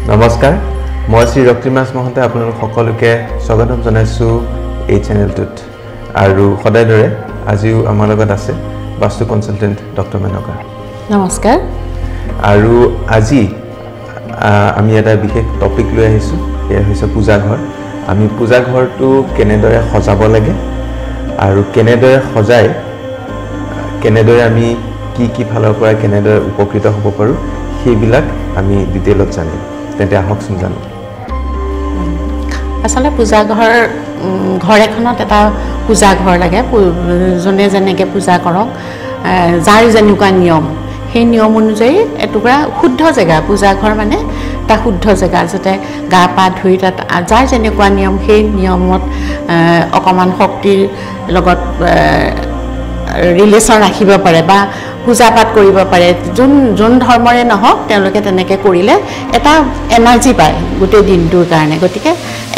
নমস্কাৰ মই শ্ৰী ৰক্তিমাস মহন্তে আপোনালোক সকলোকে স্বাগতম জনাইছো এই চেনেলটোত আৰু সদায় দৰে আজিও আমাৰ লগত আছে বাস্তু কনসালটেন্ট ডক্টৰ মেনকা নমস্কাৰ আৰু আজি আমি এটা বিশেষ টপিক লৈ আহিছো এয়া হৈছে পূজা ঘৰ আমি পূজা ঘৰটো কেনেদৰে সজাব লাগে আৰু কেনেদৰে সজাই কেনেদৰে আমি কি ফালৰ পৰা কেনেদৰে উপকৃত হ'ব পাৰো সেইবিলাক আমি ডিটেইলত জানিম তেন্তে আহকচোন জানো আসলে পূজা ঘৰ এখনত এটা পূজা ঘৰ লাগে জনে যেনেকৈ পূজা কৰক যাৰ যেনেকুৱা নিয়ম সেই নিয়ম অনুযায়ী এটুকুৰা শুদ্ধ জেগা পূজা ঘৰ মানে এটা শুদ্ধ জেগা যাতে গা পা ধুই তাত যাৰ যেনেকুৱা নিয়ম সেই নিয়মত অকণমান শক্তিৰ লগত ৰিলেশ্যন ৰাখিব পাৰে বা পূজা পাঠ কৰিব পাৰে যোন ধৰ্মৰে নহওক তেওঁলোকে তেনেকৈ কৰিলে এটা এনাৰ্জি পায় গোটেই দিনটোৰ কাৰণে গতিকে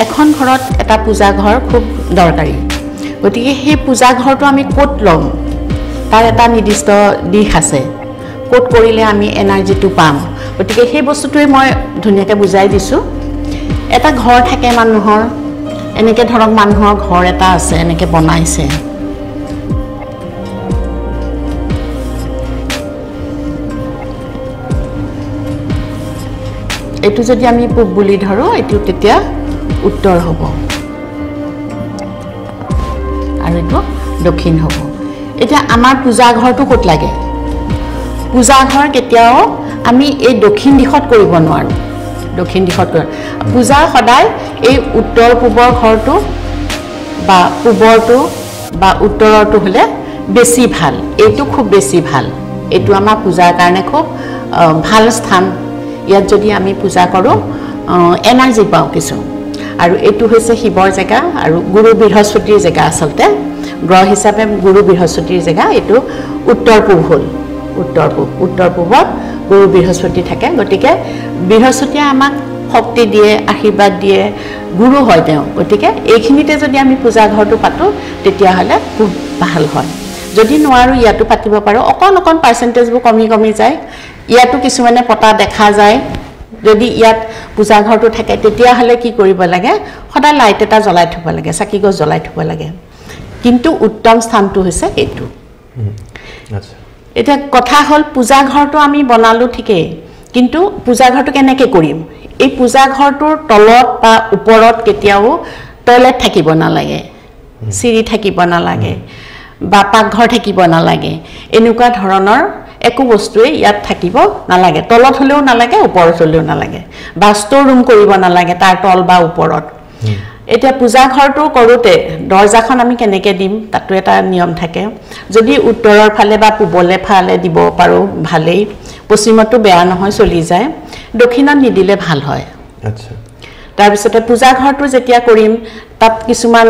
এখন ঘৰত এটা পূজা ঘৰ খুব দৰকাৰী গতিকে সেই পূজা ঘৰটো আমি ক'ত ল'ম তাৰ এটা নিৰ্দিষ্ট দিশ আছে ক'ত কৰিলে আমি এনাৰ্জিটো পাম গতিকে সেই বস্তুটোৱে মই ধুনীয়াকৈ বুজাই দিছোঁ এটা ঘৰ থাকে মানুহৰ এনেকৈ ধৰক মানুহৰ ঘৰ এটা আছে এনেকৈ বনাইছে এইটো যদি আমি পূব বুলি ধৰো এইটো তেতিয়া উত্তৰ হ'ব আৰু এইটো দক্ষিণ হ'ব এতিয়া আমাৰ পূজা ঘৰটো ক'ত লাগে পূজা ঘৰ কেতিয়াও আমি এই দক্ষিণ দিশত কৰিব নোৱাৰো দক্ষিণ দিশত পূজা সদায় এই উত্তৰ পূবৰ ঘৰটো বা পূবৰটো বা উত্তৰৰটো হ'লে বেছি ভাল এইটো খুব বেছি ভাল এইটো আমাৰ পূজাৰ কাৰণে খুব ভাল স্থান ইয়াত যদি আমি পূজা কৰোঁ এনাৰ্জি পাওঁ কিছু আৰু এইটো হৈছে শিৱৰ জেগা আৰু গুৰু বৃহস্পতিৰ জেগা আচলতে গ্ৰহ হিচাপে গুৰু বৃহস্পতিৰ জেগা এইটো উত্তৰ পূব হ'ল উত্তৰ পূবত গুৰু বৃহস্পতি থাকে গতিকে বৃহস্পতিয়ে আমাক শক্তি দিয়ে আশীৰ্বাদ দিয়ে গুৰু হয় তেওঁ গতিকে এইখিনিতে যদি আমি পূজা ঘৰটো পাতোঁ তেতিয়াহ'লে খুব ভাল হয় যদি নোৱাৰো ইয়াতো পাতিব পাৰো অকণ পাৰ্চেণ্টেজবোৰ কমি যায় ইয়াতো কিছুমানে পতা দেখা যায় যদি ইয়াত পূজা ঘৰটো থাকে তেতিয়াহ'লে কি কৰিব লাগে সদায় লাইট এটা জ্বলাই থ'ব লাগে চাকি গছ জ্বলাই থ'ব লাগে কিন্তু উত্তম স্থানটো হৈছে এইটো এতিয়া কথা হ'ল পূজা ঘৰটো আমি বনালোঁ ঠিকেই কিন্তু পূজা ঘৰটো কেনেকৈ কৰিম এই পূজা ঘৰটোৰ তলত বা ওপৰত কেতিয়াও টয়লেট থাকিব নালাগে চিৰি থাকিব নালাগে বা পাকঘৰ থাকিব নালাগে এনেকুৱা ধৰণৰ একো বস্তুৱে ইয়াত থাকিব নালাগে তলত হ'লেও নালাগে ওপৰত হ'লেও নালাগে বা ষ্ট'ৰ ৰুম কৰিব নালাগে তাৰ তল বা ওপৰত এতিয়া পূজা ঘৰটো কৰোঁতে দৰ্জাখন আমি কেনেকৈ দিম তাতো এটা নিয়ম থাকে যদি উত্তৰৰ ফালে বা পূবলে ফালে দিব পাৰোঁ ভালেই পশ্চিমতো বেয়া নহয় চলি যায় দক্ষিণত নিদিলে ভাল হয় আচ্ছা তাৰপিছতে পূজা ঘৰটো যেতিয়া কৰিম তাত কিছুমান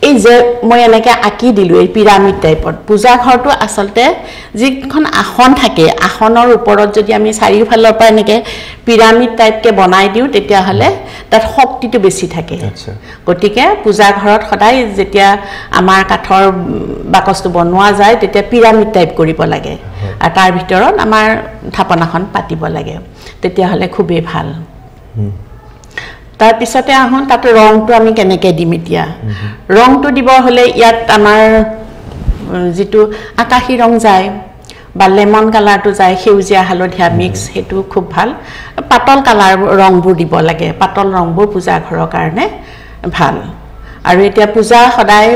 এই যে মই এনেকৈ আঁকি দিলোঁ এই পিৰামিড টাইপত পূজা ঘৰটো আচলতে যিখন আসন থাকে আসনৰ ওপৰত যদি আমি চাৰিওফালৰ পৰা এনেকৈ পিৰামিড টাইপকৈ বনাই দিওঁ তেতিয়াহ'লে তাত শক্তিটো বেছি থাকে গতিকে পূজা ঘৰত সদায় যেতিয়া আমাৰ কাঠৰ বাকচটো বনোৱা যায় তেতিয়া পিৰামিড টাইপ কৰিব লাগে আৰু তাৰ ভিতৰত আমাৰ থাপনাখন পাতিব লাগে তেতিয়াহ'লে খুবেই ভাল তাৰপিছতে আহোঁ তাত ৰংটো আমি কেনেকৈ দিম এতিয়া ৰংটো দিব হ'লে ইয়াত আমাৰ যিটো আকাশী ৰং যায় বা লেমন কালাৰটো যায় সেউজীয়া হালধীয়া মিক্স সেইটো খুব ভাল পাতল কালাৰ ৰংবোৰ দিব লাগে পাতল ৰংবোৰ পূজা ঘৰৰ কাৰণে ভাল আৰু এতিয়া পূজা সদায়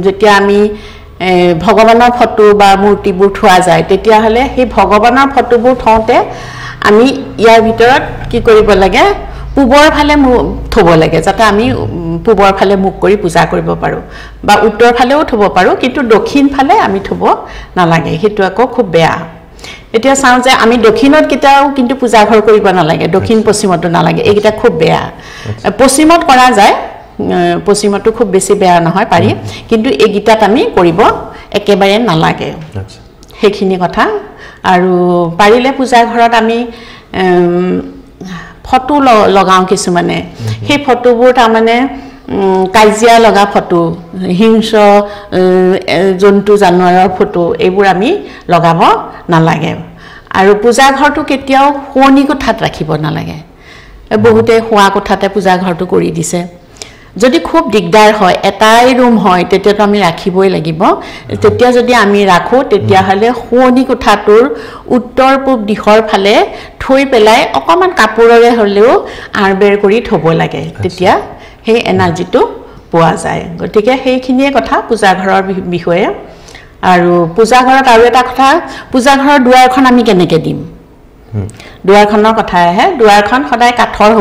যেতিয়া আমি ভগৱানৰ ফটো বা মূৰ্তিবোৰ থোৱা যায় তেতিয়াহ'লে সেই ভগৱানৰ ফটোবোৰ থওঁতে আমি ইয়াৰ ভিতৰত কি কৰিব লাগে পূবৰ ফালে থ'ব লাগে যাতে আমি পূবৰ ফালে মুখ কৰি পূজা কৰিব পাৰোঁ বা উত্তৰ ফালেও থ'ব পাৰোঁ কিন্তু দক্ষিণ ফালে আমি থ'ব নালাগে সেইটো আকৌ খুব বেয়া এতিয়া চাওঁ যে আমি দক্ষিণত কেতিয়াও কিন্তু পূজা ঘৰ কৰিব নালাগে দক্ষিণ পশ্চিমতো নালাগে এইকেইটা খুব বেয়া পশ্চিমত কৰা যায় পশ্চিমতো খুব বেছি বেয়া নহয় পাৰি কিন্তু এইকেইটাত আমি কৰিব একেবাৰে নালাগে সেইখিনি কথা আৰু পাৰিলে পূজা ঘৰত আমি ফটো লগাওঁ কিছুমানে সেই ফটোবোৰ তাৰমানে কাজিয়া লগা ফটো হিংস্ৰ জন্তু জানোৱাৰৰ ফটো এইবোৰ আমি লগাব নালাগে আৰু পূজা ঘৰটো কেতিয়াও শোৱনি কোঠাত ৰাখিব নালাগে বহুতে শোৱা কোঠাতে পূজা ঘৰটো কৰি দিছে যদি খুব দিগদাৰ হয় এটাই ৰুম হয় তেতিয়াতো আমি ৰাখিবই লাগিব তেতিয়া যদি আমি ৰাখো তেতিয়া হলে শোৱনি কোঠাটোৰ উত্তৰ পূব দিশৰ ফালে থৈ পেলাই অকমান কাপোৰৰে হলেও আৰবেৰ কৰি থব লাগে তেতিয়া সেই এনাৰ্জিটো পোৱা যায় গতিকে সেইখিনিয়ে কথা পূজা ঘৰৰ বিষয়ে আৰু পূজা ঘৰত আৰু এটা কথা পূজা ঘৰৰ দুৱাৰখন আমি কেনেকৈ দিম দুৱাৰখনৰ কথা আহে দুৱাৰখন সদায় কাঠৰ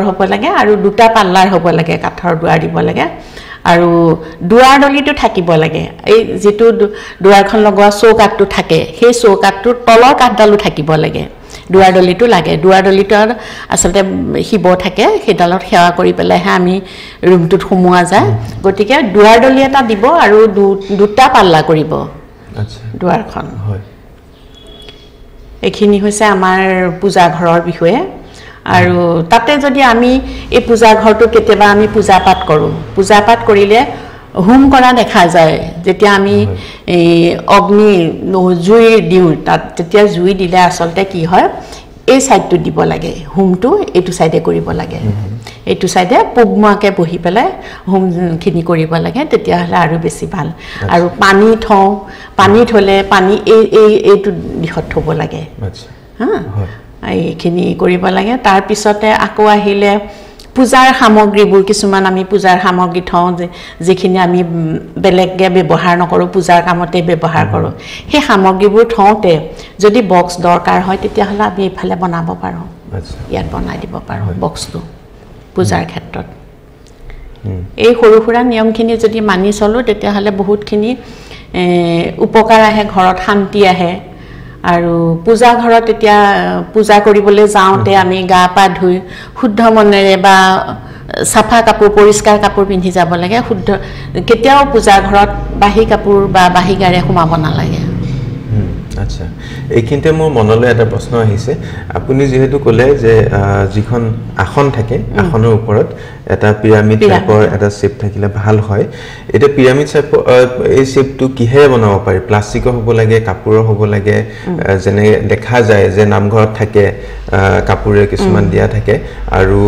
হ'ব লাগে আৰু দুটা পাল্লাৰ হ'ব লাগে কাঠৰ দুৱাৰ দিব লাগে আৰু দুৱাৰ দলিটো থাকিব লাগে এই যেটো দুৱাৰখন লগোৱা চৌকাঠটো থাকে সেই চৌকাঠটোৰ তলৰ কাঠডালো থাকিব লাগে দুৱাৰ দলিটো লাগে দুৱাৰ দলিটোৰ আসলতে শিৱ থাকে সেইডালত সেৱা কৰি পেলাইহে আমি ৰুমটোত সোমোৱা যায় গতিকে দুৱাৰ দলি এটা দিব আৰু দুটা পাল্লা কৰিব আচ্ছা দুৱাৰখন হয় এখিনি হৈছে আমাৰ পূজা ঘৰৰ বিষয়ে আৰু তাতে যদি আমি এই পূজা ঘৰটো কেতিয়াবা আমি পূজা পাঠ কৰো পূজা পাঠ কৰিলে হোম কৰা দেখা যায় যেতিয়া আমি এই অগ্নি জুই দিও তাত তেতিয়া জুই দিলে আসলতে কি হয় এই সাইডটো দিব লাগে হোমটো এইটো সাইডে কৰিব লাগে এইটো সাইডে পূবমুৱাকে বহি পেলাই হোম খিনি কৰিব লাগে তেতিয়া হলে আৰু বেছি ভাল আৰু পানী থলে পানী এইটো দিশত থব লাগে আচ্ছা হা এইখিনি কৰিব লাগে তাৰ পিছতে আকৌ আহিলে পূজাৰ সামগ্ৰীবোৰ কিছুমান আমি পূজাৰ সামগ্ৰী থওঁ যেখিনি আমি বেলেগকে ব্যৱহাৰ নকৰো পূজাৰ কামতে ব্যৱহাৰ কৰো সেই সামগ্ৰীবোৰ থওঁতে যদি বক্স দৰকাৰ হয় তেতিয়া হলে আমি ইফালে বনাব পাৰো আচ্ছা ইয়াত বনাই দিব পাৰো বক্সটো পূজাৰ ক্ষেত্ৰত এই সৰু সুৰা নিয়মখিনি যদি মানি চলো তেতিয়া হলে বহুতখিনি উপকাৰ আহে ঘৰত শান্তি আহে আৰু পূজা ঘৰত এতিয়া পূজা কৰিবলৈ যাওঁতে আমি গা পা ধুই শুদ্ধ মনেৰে বা সাফা কাপোৰ পৰিষ্কাৰ কাপোৰ পিন্ধি যাব লাগে শুদ্ধ কেতিয়াও পূজা ঘৰত বাহি কাপোৰ বা বাহি গাৰে সোমাব নালাগে আচ্ছা এইখিনিতে মোৰ মনলৈ এটা প্ৰশ্ন আহিছে আপুনি যেহেতু ক'লে যে যিখন আসন থাকে আসনৰ ওপৰত এটা পিৰামিড টাইপৰ এটা শেপ থাকিলে ভাল হয় এটা পিৰামিড শেপ এই শেপটো কিহেৰে বনাব পাৰি প্লাষ্টিকৰ হ'ব লাগে কাপোৰৰ হ'ব লাগে যেনে দেখা যায় যে নামঘৰত থাকে কাপোৰে কিছুমান দিয়া থাকে আৰু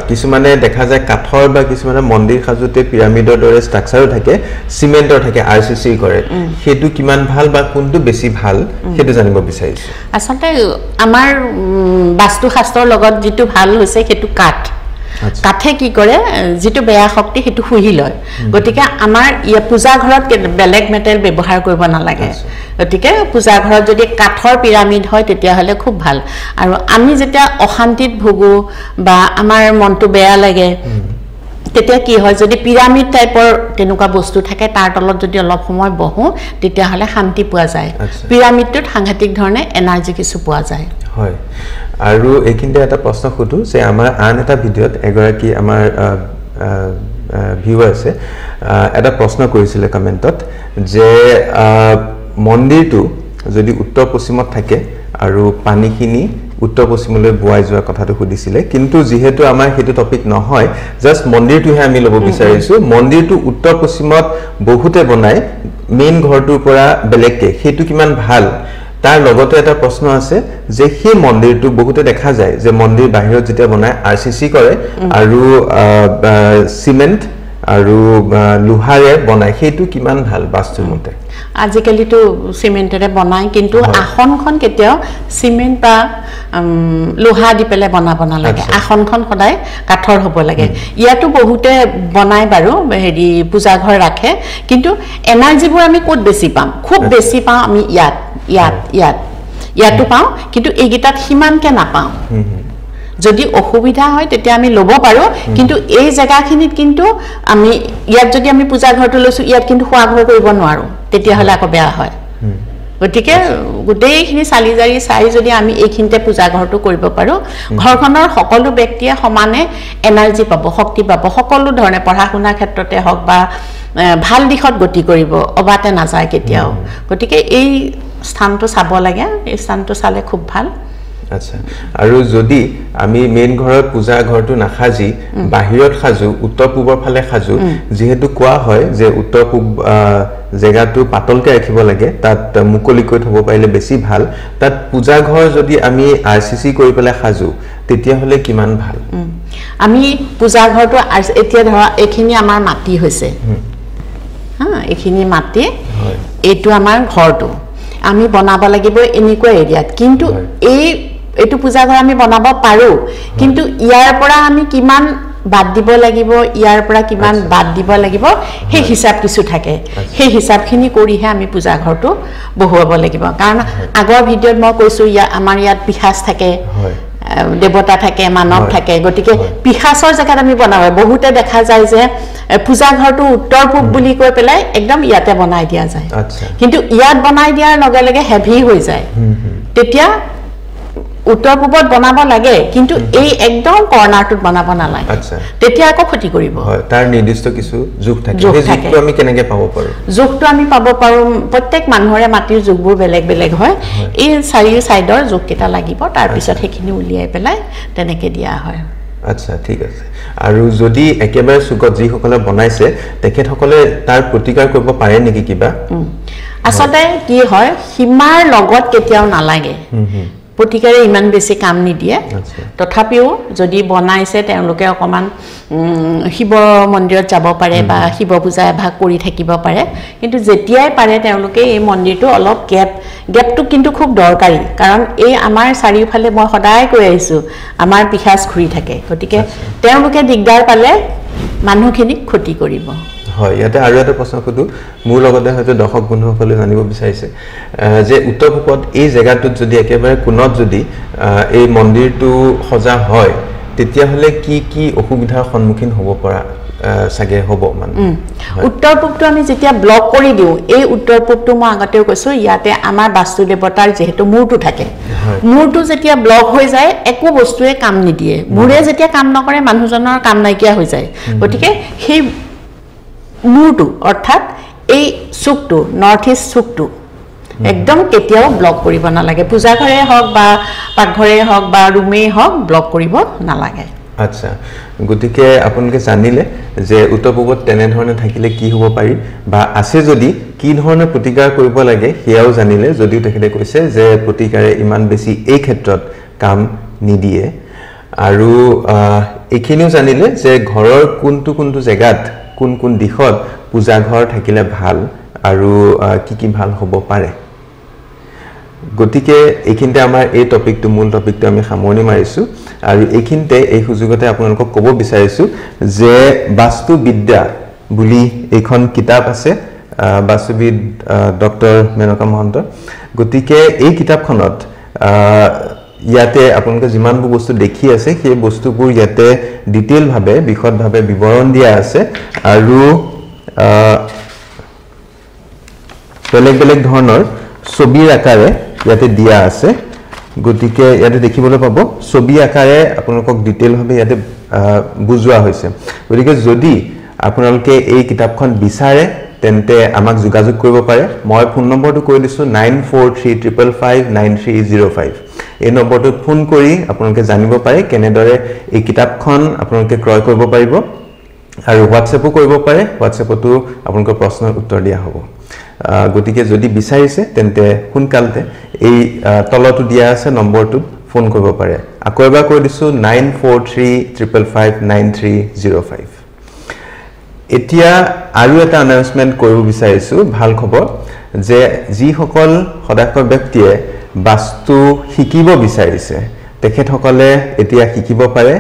কিছুমানে দেখা যায় কাঠৰ বা কিছুমানে মন্দিৰ সাজোতে পিৰামিডৰ দৰে ষ্ট্ৰাকচাৰো থাকে সিমেন্টৰ থাকে আৰসিসি কৰে হেতু কিমান ভাল বা কোনটো বেছি ভাল হেতু জানিব বিচাৰিছো আসলতে আমাৰ বাস্তু শাস্ত্ৰৰ লগত যেটো ভাল হৈছে হেতু কাঠ কাঠে কি কৰে যেটো বেয়া শক্তি হেতু খুহি লয় গতিকে আমাৰ ইয়া পূজা ঘৰত বেলেগ মেটেল ব্যৱহাৰ কৰিব নালাগে গতিকে পূজা ঘৰত যদি কাঠৰ পিৰামিড হয় তেতিয়া হলে খুব ভাল আৰু আমি যেতিয়া অশান্তিত ভুগো বা আমাৰ মনটো বেয়া লাগে তেতিয়া কি হয় যদি পিৰামিড টাইপৰ তেনেকুৱা বস্তু থাকে তাৰ তলত যদি অলপ সময় বহো তেতিয়া হলে শান্তি পোৱা যায় পিৰামিডটোত সাংঘাতিক ধৰণে এনাৰ্জি কিছু পোৱা যায় হয় আৰু এইখিনিতে এটা প্ৰশ্ন খুদু যে আমাৰ আন এটা ভিডিঅত এগৰাকী আমাৰ ভিউৱাৰ আছে এটা প্ৰশ্ন কৰিছিলে কমেন্টত যে মন্দিৰটো যদি উত্তৰ পশ্চিমত থাকে আৰু পানীখিনি উত্তৰ পশ্চিমলৈ বুৱাই যোৱা কথাটো খুদিছিলে কিন্তু যেহেতু আমাৰ হেতু টপিক নহয় জাস্ট মন্দিৰটোহে আমি লব বিচাৰিছো মন্দিৰটো উত্তৰ পশ্চিমত বহুতে বনাই মেইন ঘৰটোৰ পৰা বেলেগকে হেতু কিমান ভাল তাৰ লগতে এটা প্ৰশ্ন আছে যে সেই মন্দিৰটো বহুতে দেখা যায় যে মন্দিৰ বাহিৰত যেতিয়া বনাই আৰসিসি কৰে আৰু সিমেন্ট আৰু লোহাৰে বনাই হেতু কিমান ভাল বাস্তুৰ মতে আজিকালি তো সিমেন্টৰে বনাই কিন্তু আসনখন কেতিয়াও সিমেন্ট বা লোহা দি পেলে বনাব নালাগে আসনখন সদায় কাঠৰ হ'ব লাগে ইয়াতো বহুতে বনাই বাৰু হেৰি পূজা ঘৰ ৰাখে কিন্তু এনাৰ্জিবোৰ আমি ক'ত বেছি পাম খুব বেছি পাম আমি ইয়াতো পাওঁ কিন্তু এইগিটাত হিমানকে নাপাওঁ যদি অসুবিধা হয় তেতিয়া আমি লব পাৰো কিন্তু এই জায়গাখিনিত কিন্তু আমি ইয়াত যদি আমি পূজা ঘৰটো লৈছো ইয়াত কিন্তু খোৱা ঘৰ কৰিব নোৱাৰো তেতিয়া হলে আকৌ বেয়া হয় গতিকে গোটেইখিনি চালিজাৰি চাই যদি আমি এইখিনিতে পূজা ঘৰটো কৰিব পাৰো ঘৰখনৰ সকলো ব্যক্তিয়ে সমানে এনাৰ্জি পাব শক্তি পাব সকলো ধৰণে পঢ়া শুনা ক্ষেত্ৰতে হওক বা ভাল দিশত গতি কৰিব অবাতে নাযায় কেতিয়াও গতিকে এই স্থানটো চাব লাগে এই স্থানটো চালে খুব ভাল আচ্ছা আৰু যদি আমি মেইন ঘৰত পূজা ঘৰটো নাখাজি বাহিৰত খাজু উত্তৰ পূবৰ ফালে খাজু যেহেতু কোৱা হয় যে উত্তৰ পূব জেগাটো পাতলকে ৰাখিব লাগে তাত মুকলিকৈ থব পাৰিলে বেছি ভাল তাত পূজা ঘৰ যদি আমি আৰসিসি কৰি পেলাই খাজু তেতিয়া হলে কিমান ভাল আমি পূজা ঘৰটো এতিয়া ধৰা এখিনি আমাৰ মাটি হৈছে হা এখিনি মাটি এইটো আমাৰ ঘৰটো আমি বনাব লাগিব এনেকুৱা এৰিয়াত কিন্তু এইটো পূজা ঘৰ আমি বনাব পাৰো কিন্তু ইয়াৰ পৰা আমি কিমান বাদ দিব লাগিব ইয়াৰ পৰা কিমান বাদ দিব লাগিব হে হিসাব কিছু থাকে হে হিসাবখিনি কৰিহে আমি পূজা ঘৰটো বহুৱাব লাগিব কাৰণ আগৰ ভিডিঅ'ত মই কৈছো আমাৰ ইয়াত পিখাস থাকে দেৱতা থাকে মানৱ থাকে গতিকে পিখাসৰ জায়গাত আমি বনাব বহুতে দেখা যায় যে পূজা ঘৰটো উত্তৰ পূব বুলি কৈ পেলাই একদম ইয়াতে বনাই দিয়া যায় কিন্তু ইয়াত বনাই দিয়াৰ লগে লগে হেভি হৈ যায় তেতিয়া উত্তৰ পূবত বনাব লাগে কিন্তু এই একদম কৰ্নাৰটোত বনাব নালাগে তেতিয়া আকৌ ক্ষতি কৰিব তাৰ নিৰ্দিষ্ট কিছু যোগ থাকে সেই যোগটো আমি কেনেকৈ পাব পাৰো যোগটো আমি পাব পাৰো প্ৰত্যেক মানুহৰে মাটিৰ যোগবোৰ বেলেগ বেলেগ হয় এই চাৰি সাইডৰ যোগ কেটা লাগিব তাৰ পিছত হেখিনি উলিয়াই পেলাই তেনেকৈ দিয়া হয় আচ্ছা ঠিক আছে আৰু যদি একেবাৰে সুগত যি সকলে বনাইছে তেখেত সকলে তাৰ প্ৰতিকাৰ কৰিব পাৰে নেকি কিবা আসলে কি হয় হিমাৰ লগত কেতিয়াও নালাগে প্ৰতিকাৰে ইমান বেছি কাম নিদিয়ে তথাপিও যদি বনাইছে তেওঁলোকে অকমান শিৱ মন্দিৰত যাব পাৰে বা শিৱ পূজা এভাগ কৰি থাকিব পাৰে কিন্তু যেতিয়াই পাৰে তেওঁলোকে এই মন্দিৰটো অলপ গেপটো কিন্তু খুব দৰকাৰী কাৰণ এই আমাৰ চাৰিওফালে মই সদায় কৈ আহিছো আমাৰ পিখাস ঘূৰি থাকে গতিকে তেওঁলোকে দিগদাৰ পালে মানুহখিনিক ক্ষতি কৰিব হয় ইয়াতে আৰু এটা প্ৰশ্ন খুদু মোৰ লগতে হয়তো দৰ্শক বন্ধুসকলে জানিব বিচাৰিছে যে উত্তৰ পূবত এই জায়গাটোত যদি একেবাৰে কোণত যদি এই মন্দিৰটো সজা হয় তেতিয়া হলে কি কি অসুবিধাৰ সন্মুখীন হ'ব পৰা সাগে হ'ব মানে উত্তৰ পূবটো আমি যেতিয়া ব্লক কৰি দিও এই উত্তৰ পূবটো মই আগতেও কৈছো ইয়াতে আমাৰ বাস্তু দেৱতাৰ যেহেতু মূৰটো থাকে মূৰটো যেতিয়া ব্লক হৈ যায় একো বস্তুৱে কাম নিদিয়ে মূৰে যেতিয়া কাম নকৰে মানুহজনৰ কাম নাইকিয়া হৈ যায় গতিকে সেই মূৰটো অৰ্থাৎ এই চুকটো নৰ্থ ইষ্ট চুকটো একদম কেতিয়াও ব্লক কৰিব নালাগে পূজা ঘৰে হওক বা পাকঘৰে হওক বা ৰুমেই হওক ব্লক কৰিব নালাগে আচ্ছা গতিকে আপোনালোকে জানিলে যে উত্তৰ পূবত তেনে ধৰণে থাকিলে কি হ'ব পাৰি বা আছে যদি কি ধৰণে প্ৰতিকাৰ কৰিব লাগে হেয়াও জানিলে যদিও তেখেতে কৈছে যে প্ৰতিকাৰে ইমান বেছি এই ক্ষেত্ৰত কাম নিদিয়ে আৰু এইখিনিও জানিলে যে ঘৰৰ কোনটো জেগাত কোন দিশত পূজা ঘৰ থাকিলে ভাল আৰু কি ভাল হ'ব পাৰে গতিকে এইখিনতে আমাৰ এই টপিকটো মূল টপিকটো আমি সামৰণি মাৰিছো আৰু এইখিনতে এই সুযোগতে আপোনালোকক ক'ব বিচাৰিছো যে বাস্তুবিদ্যা বুলি এইখন কিতাপ আছে বাস্তুবিদ ডক্টৰ মেনকা মহন্ত গতিকে এই কিতাপখনত ইয়াতে আপোনালোকে যিমানবোৰ বস্তু দেখি আছে সেই বস্তুবোৰ ইয়াতে ডিটেইল ভাৱে বিশদভাৱে বিৱৰণ দিয়া আছে আৰু বেলেগ ধৰণৰ ছবিৰ আকাৰে ইয়াতে দিয়া আছে গতিকে ইয়াতে দেখিবলৈ পাব ছবি আকাৰে আপোনালোকক ডিটেইল ভাৱে ইয়াতে বুজোৱা হৈছে গতিকে যদি আপোনালোকে এই কিতাপখন বিচাৰে তেন্তে আমাক যোগাযোগ কৰিব পাৰে মই ফোন নম্বৰটো কৈ দিছো 9435559305 এই নম্বৰটোত ফোন কৰি আপোনালোকে জানিব পাৰে কেনেদৰে এই কিতাপখন আপোনালোকে ক্ৰয় কৰিব পাৰিব আৰু হোৱাটছএপো কৰিব পাৰে হোৱাটছএপতো আপোনালোকৰ প্ৰশ্নৰ উত্তৰ দিয়া হ'ব গতিকে যদি বিচাৰিছে তেন্তে সোনকালতে এই তলটো দিয়া আছে নম্বৰটোত ফোন কৰিব পাৰে আকৌ এবাৰ কৈ দিছো 9435559305 এতিয়া আৰু এটা আনাউন্সমেন্ট কৰিব বিচাৰিছো ভাল খবৰ যে যি সকল সদায়কৰ ব্যক্তিয়ে বাস্তু শিকিব বিচাৰিছে তেখেত সকলে এতিয়া শিকিব পাৰে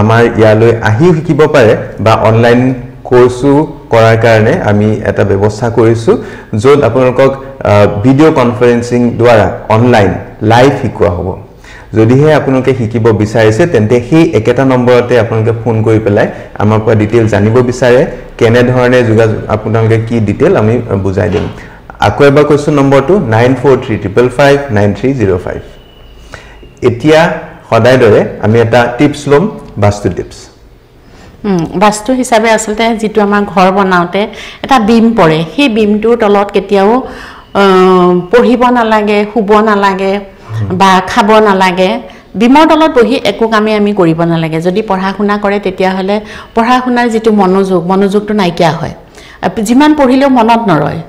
আমাৰ ইয়ালৈ আহি শিকিব পাৰে বা অনলাইন কোৰ্সো কৰাৰ কাৰণে আমি এটা ব্যৱস্থা কৰিছো য'ত আপোনালোকক ভিডিও কনফাৰেন্সিং দ্বাৰা অনলাইন লাইভ শিকোৱা হ'ব যদিহে আপোনালোকে শিকিব বিচাৰিছে তেন্তে সেই একেটা নম্বৰতে আপোনালোকে ফোন কৰি পেলাই আমাৰ পৰা ডিটেইল জানিব বিচাৰে কেনে ধৰণে যোগাযোগ আপোনালোকে কি ডিটেইল আমি বুজাই দিম আকৌ এবাৰ কৈছো নম্বৰটো 9435559305 এতিয়া সদায় দৰে আমি এটা টিপস লম বাস্তু টিপস বাস্তু হিচাপে আসলতে যেটো আমাৰ ঘৰ বনাওতে এটা বিম পৰে সেই বিমটোৰ তলত কেতিয়াও পঢ়িব নালাগে শুব নালাগে বা খাব নালাগে বিমৰ তলত বহি একো কামে আমি কৰিব নালাগে যদি পঢ়া শুনা কৰে তেতিয়াহ'লে পঢ়া শুনাৰ যিটো মনোযোগটো নাইকিয়া হয় যিমান পঢ়িলেও মনত নৰয়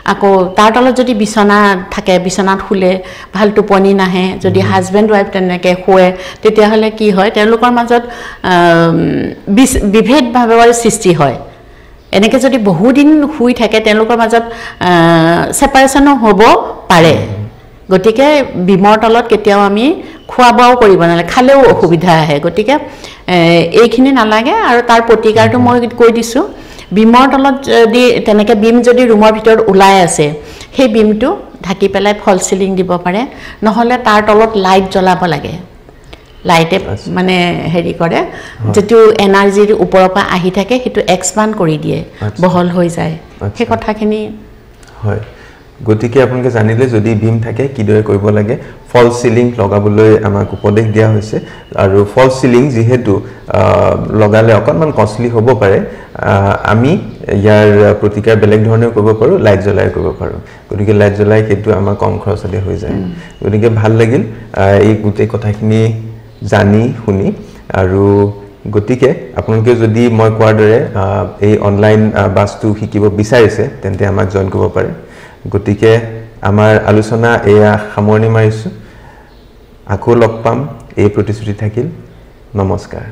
আকৌ তাৰ তলত যদি বিছনা থাকে বিছনাত শুলে ভাল টোপনি নাহে যদি হাজবেণ্ড ৱাইফ তেনেকৈ শুৱে তেতিয়াহ'লে কি হয় তেওঁলোকৰ মাজত বিভেদ ভাৱৰ সৃষ্টি হয় এনেকৈ যদি বহুদিন শুই থাকে তেওঁলোকৰ মাজত ছেপাৰেশ্যনো হ'ব পাৰে গতিকে বিমৰ তলত কেতিয়াও আমি খোৱা বোৱাও কৰিব নালাগে খালেও অসুবিধা আহে গতিকে এইখিনি নালাগে আৰু তাৰ প্ৰতিকাৰটো মই কৈ দিছোঁ বিমৰ তলত যদি তেনেকৈ বিম যদি ৰুমৰ ভিতৰত ওলাই আছে সেই বিমটো ঢাকি পেলাই ফল চিলিং দিব পাৰে নহ'লে তাৰ তলত লাইট জ্বলাব লাগে লাইটে মানে হেৰি কৰে যেটো এনাৰ্জিৰ ওপৰৰ পৰা আহি থাকে সেইটো এক্সপান্ড কৰি দিয়ে বহল হৈ যায় সেই কথাখিনি হয় গতিকে আপোনালোকে জানিলে যদি বিম থাকে কিদৰে কৰিব লাগে ফল সিলিং লগাবলৈ আমাক উপদেশ দিয়া হৈছে আৰু ফল সিলিং যেহেতু লগালে অকনমান কষ্টলি হ'ব পাৰে আমি ইয়াৰ প্ৰতিকাৰ বেলেগ ধৰণে কৰিব পাৰো লাইট জ্বলাই কৰিব পাৰো গতিকে লাইট জ্বলাই সেইটো আমাৰ কম খৰচতে হৈ যায় গতিকে ভাল লাগিল এই গোটেই কথাখিনি জানি শুনি আৰু গতিকে আপোনালোকে যদি মই কোৱাৰ দৰে এই অনলাইন বাস্তু শিকিব বিচাৰিছে তেন্তে আমাক জয়েন কৰিব পাৰে গতিকে আমাৰ আলোচনা এয়া সামৰণি মাৰিছো আকৌ লগ পাম এই প্ৰতিশ্ৰুতি থাকিল নমস্কাৰ